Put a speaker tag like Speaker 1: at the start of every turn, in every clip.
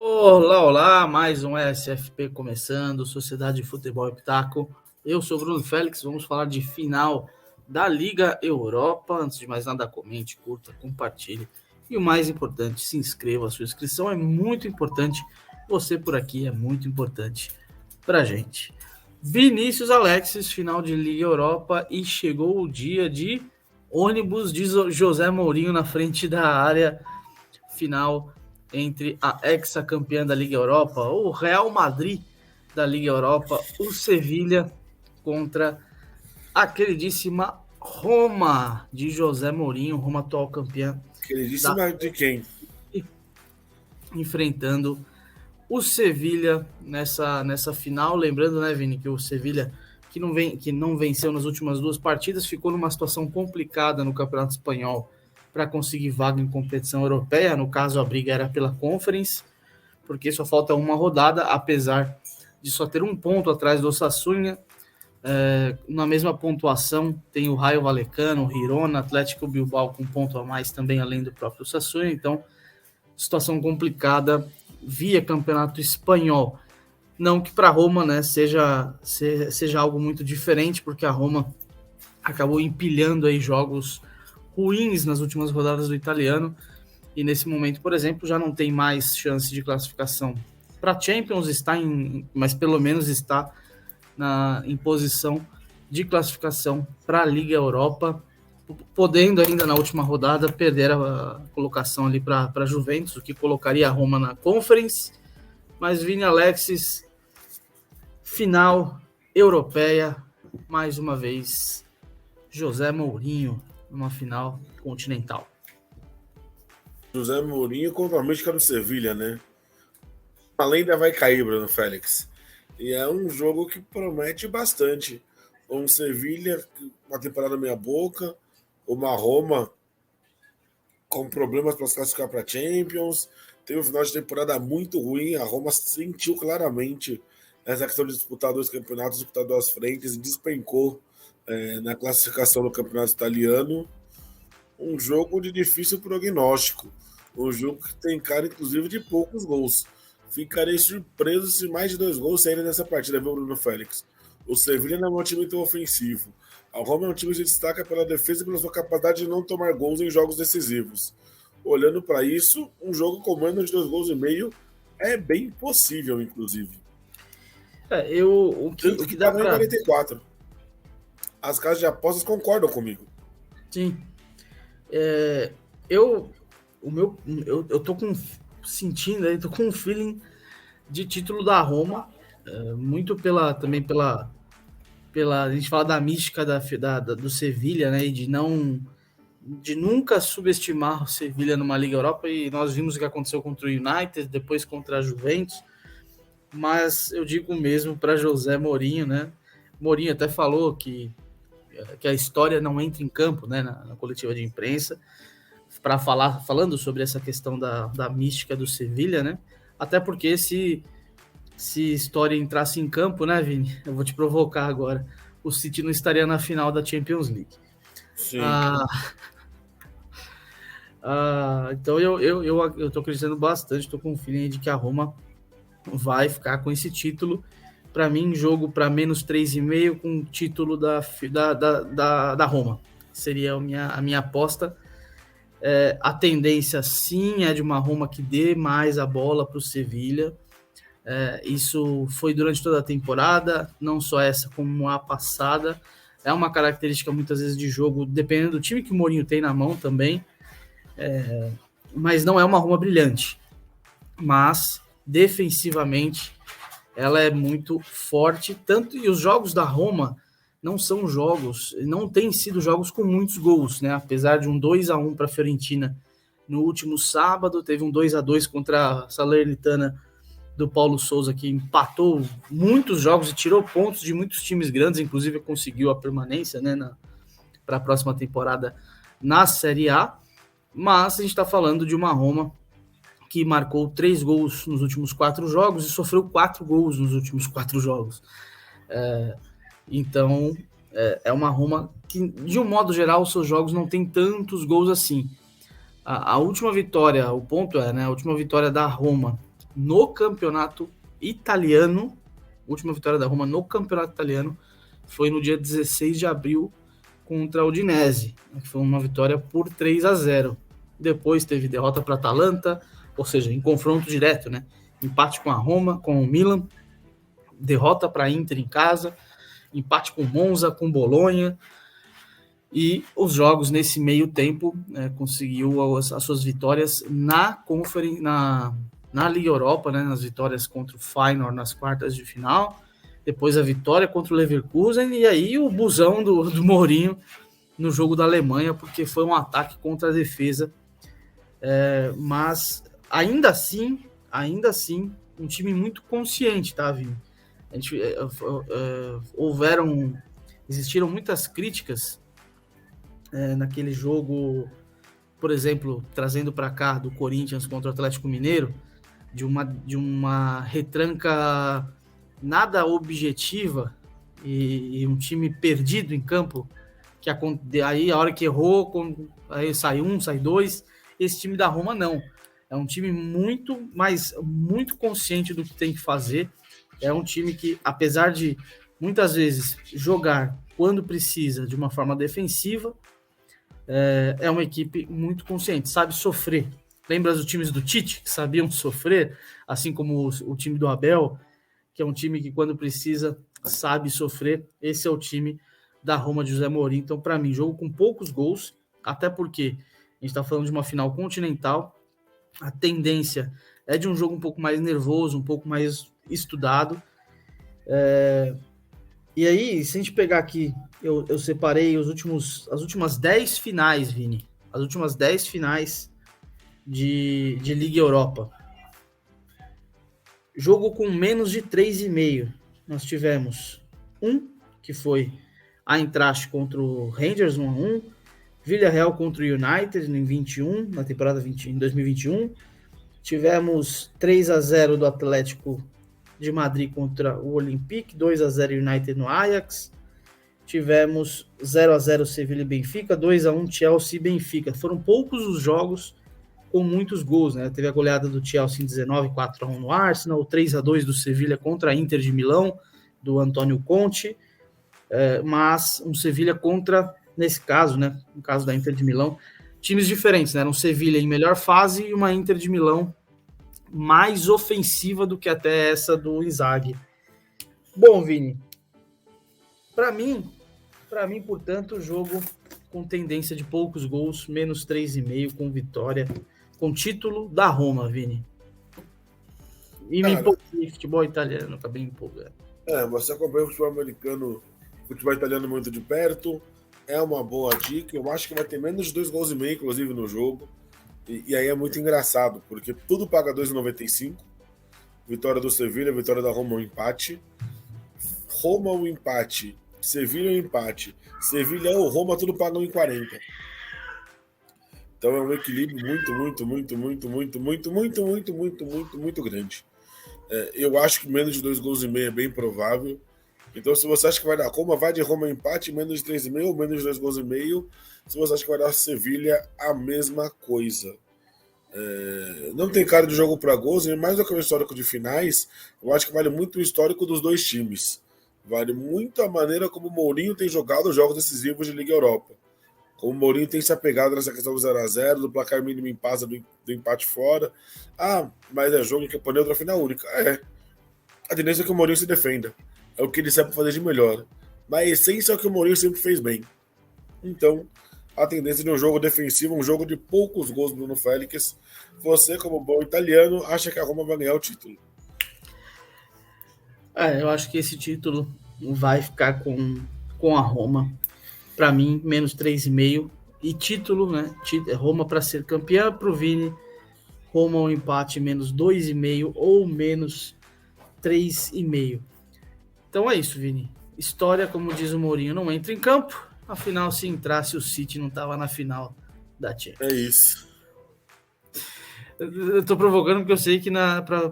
Speaker 1: Olá, olá, mais um SFP começando, Sociedade de Futebol e Pitaco. Eu sou o Bruno Félix, vamos falar de final da Liga Europa. Antes de mais nada, comente, curta, compartilhe. E o mais importante, se inscreva, a sua inscrição é muito importante. Você por aqui é muito importante pra gente. Vinícius Alexis, final de Liga Europa, e chegou o dia de ônibus de José Mourinho na frente da área. Final entre a ex-campeã da Liga Europa, o Real Madrid da Liga Europa, o Sevilha, contra a queridíssima Roma de José Mourinho, Roma atual campeã.
Speaker 2: Queridíssima de quem?
Speaker 1: Enfrentando o Sevilha nessa final. Lembrando, né, Vini, que o Sevilha, que não venceu nas últimas duas partidas, ficou numa situação complicada no Campeonato Espanhol para conseguir vaga em competição europeia. No caso, a briga era pela Conference, porque só falta uma rodada, apesar de só ter um ponto atrás do Osasuna. Na mesma pontuação tem o Rayo Vallecano, o Girona, Atlético Bilbao com um ponto a mais também, além do próprio Osasuna. Então, situação complicada via Campeonato Espanhol. Não que para a Roma, né, seja algo muito diferente, porque a Roma acabou empilhando aí jogos ruins nas últimas rodadas do italiano, e nesse momento, por exemplo, já não tem mais chance de classificação para Champions, mas pelo menos está em posição de classificação para a Liga Europa, podendo ainda na última rodada perder a colocação ali para a Juventus, o que colocaria a Roma na Conference. Mas Vini Alexis, final europeia, mais uma vez, José Mourinho numa final continental.
Speaker 2: José Mourinho contra a mística do Sevilha, né? A lenda vai cair, Bruno Félix. E é um jogo que promete bastante. Um Sevilha, uma temporada meia boca, uma Roma com problemas para se classificar para Champions. Teve um final de temporada muito ruim. A Roma sentiu claramente essa questão de disputar dois campeonatos, disputar duas frentes, e despencou na classificação do campeonato italiano. Um jogo de difícil prognóstico. Um jogo que tem cara, inclusive, de poucos gols. Ficarei surpreso se mais de 2 gols saírem nessa partida, viu, Bruno Félix? O Sevilha não é um time tão ofensivo. A Roma é um time que se destaca pela defesa e pela sua capacidade de não tomar gols em jogos decisivos. Olhando para isso, um jogo com menos de 2 gols e meio é bem possível, inclusive.
Speaker 1: O que dá para
Speaker 2: 44. As casas de apostas concordam comigo.
Speaker 1: Sim. Eu tô sentindo aí, tô com um feeling de título da Roma, muito também pela a gente fala da mística do Sevilha, né, e de nunca subestimar o Sevilha numa Liga Europa, e nós vimos o que aconteceu contra o United, depois contra a Juventus. Mas eu digo mesmo para José Mourinho, né? Mourinho até falou que a história não entra em campo, né, na coletiva de imprensa, falando sobre essa questão da mística do Sevilha, né? Até porque se história entrasse em campo, né, Vini? Eu vou te provocar agora. O City não estaria na final da Champions League.
Speaker 2: Sim.
Speaker 1: Então eu tô acreditando bastante, tô com um feeling de que a Roma vai ficar com esse título. Para mim, jogo para menos 3,5 com o título da Roma. Seria a minha aposta. A tendência, sim, é de uma Roma que dê mais a bola para o Sevilha. Isso foi durante toda a temporada, não só essa, como a passada. É uma característica, muitas vezes, de jogo, dependendo do time que o Mourinho tem na mão também. Mas não é uma Roma brilhante. Mas, defensivamente, ela é muito forte. E os jogos da Roma não têm sido jogos com muitos gols, né? Apesar de um 2-1 para a Fiorentina no último sábado, teve um 2-2 contra a Salernitana do Paulo Sousa, que empatou muitos jogos e tirou pontos de muitos times grandes, inclusive conseguiu a permanência, né, para a próxima temporada na Série A. Mas a gente está falando de uma Roma que marcou 3 gols nos últimos 4 jogos e sofreu 4 gols nos últimos 4 jogos. Então, é uma Roma que, de um modo geral, os seus jogos não tem tantos gols assim. A última vitória, o ponto é, né? A última vitória da Roma no campeonato italiano, última vitória da Roma no campeonato italiano, foi no dia 16 de abril contra o Udinese, que foi uma vitória por 3-0. Depois teve derrota para a Atalanta, ou seja, em confronto direto, né? Empate com a Roma, com o Milan, derrota para a Inter em casa, empate com Monza, com Bolonha, e os jogos nesse meio tempo conseguiu as suas vitórias na Liga Europa, né, nas vitórias contra o Feyenoord nas quartas de final, depois a vitória contra o Leverkusen, e aí o busão do Mourinho no jogo da Alemanha, porque foi um ataque contra a defesa, mas ainda assim, um time muito consciente, tá, Vini? Existiram muitas críticas naquele jogo, por exemplo, trazendo para cá do Corinthians contra o Atlético Mineiro, de uma retranca nada objetiva e um time perdido em campo, que aí a hora que errou, aí sai um, sai dois. Esse time da Roma não. É um time muito consciente do que tem que fazer. É um time que, apesar de muitas vezes jogar quando precisa de uma forma defensiva, é uma equipe muito consciente, sabe sofrer. Lembra dos times do Tite, que sabiam sofrer, assim como o time do Abel, que é um time que quando precisa sabe sofrer. Esse é o time da Roma de José Mourinho. Então, para mim, jogo com poucos gols, até porque a gente está falando de uma final continental, a tendência é de um jogo um pouco mais nervoso, um pouco mais estudado. E aí, se a gente pegar aqui, eu separei as últimas 10 finais, Vini. As últimas 10 finais de Liga Europa. Jogo com menos de 3,5. Nós tivemos que foi a Eintracht contra o Rangers, 1-1. Villarreal contra o United em 21, na temporada em 2021. Tivemos 3-0 do Atlético de Madrid contra o Olympique, 2-0 United no Ajax. Tivemos 0-0 Sevilla e Benfica, 2-1 Chelsea e Benfica. Foram poucos os jogos com muitos gols, né? Teve a goleada do Chelsea em 19, 4-1 no Arsenal, 3-2 do Sevilla contra a Inter de Milão, do Antônio Conte, mas um Sevilla contra, nesse caso, né? No caso da Inter de Milão, times diferentes, né? Um Sevilla em melhor fase e uma Inter de Milão mais ofensiva do que até essa do Inzaghi. Bom, Vini, para mim, portanto, jogo com tendência de poucos gols, menos 3,5, com vitória, com título da Roma, Vini. E me empolguei, futebol italiano, acabei me empolgando.
Speaker 2: Você acompanha o futebol americano, futebol italiano muito de perto, é uma boa dica. Eu acho que vai ter menos de 2,5 gols, inclusive, no jogo. E aí é muito engraçado, porque tudo paga 2,95. Vitória do Sevilla, vitória da Roma, um empate. Roma, um empate. Sevilla, um empate. Sevilla ou Roma, tudo paga 1,40. Então é um equilíbrio muito grande. Eu acho que menos de 2,5 gols é bem provável. Então, se você acha que vai dar Roma, vai de Roma empate, menos de 3,5 ou menos de 2,5 gols. Se você acha que vai dar Sevilha, a mesma coisa. Não tem cara de jogo para gols, e mais do que o histórico de finais, eu acho que vale muito o histórico dos dois times. Vale muito a maneira como o Mourinho tem jogado os jogos decisivos de Liga Europa. Como o Mourinho tem se apegado nessa questão do 0x0, do placar mínimo em paz, do empate fora. Mas é jogo que é por outra final única. A tendência é que o Mourinho se defenda. É o que ele sabe fazer de melhor. Mas a essência é o que o Mourinho sempre fez bem. Então, a tendência de um jogo defensivo, um jogo de poucos gols, Bruno Félix. Você, como bom italiano, acha que a Roma vai ganhar o título?
Speaker 1: Eu acho que esse título vai ficar com a Roma. Para mim, menos 3,5. E título, né? Roma para ser campeã, para o Vini. Roma um empate, menos 2,5 ou menos 3,5. Então é isso, Vini. História, como diz o Mourinho, não entra em campo. Afinal, se entrasse, o City não estava na final da Champions.
Speaker 2: É isso.
Speaker 1: Eu tô provocando porque eu sei que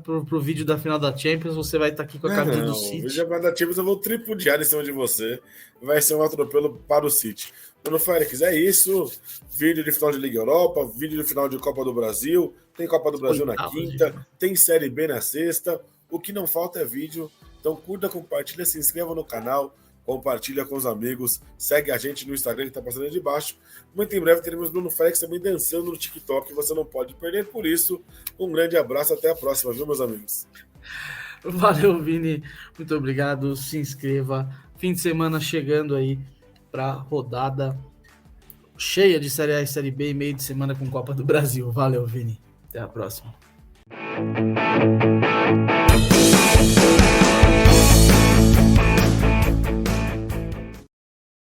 Speaker 1: pro vídeo da final da Champions você vai estar aqui com a camisa do City.
Speaker 2: O vídeo da Champions eu vou tripudiar em cima de você. Vai ser um atropelo para o City. Bruno Félix, é isso. Vídeo de final de Liga Europa, vídeo de final de Copa do Brasil. Tem Copa do Brasil na quinta, tem Série B na sexta. O que não falta é vídeo. Então curta, compartilha, se inscreva no canal, compartilha com os amigos, segue a gente no Instagram que está passando aí de baixo. Muito em breve teremos Bruno Félix também dançando no TikTok, você não pode perder. Por isso, um grande abraço, até a próxima, viu, meus amigos?
Speaker 1: Valeu, Vini. Muito obrigado. Se inscreva. Fim de semana chegando aí para rodada cheia de Série A e Série B e meio de semana com Copa do Brasil. Valeu, Vini. Até a próxima.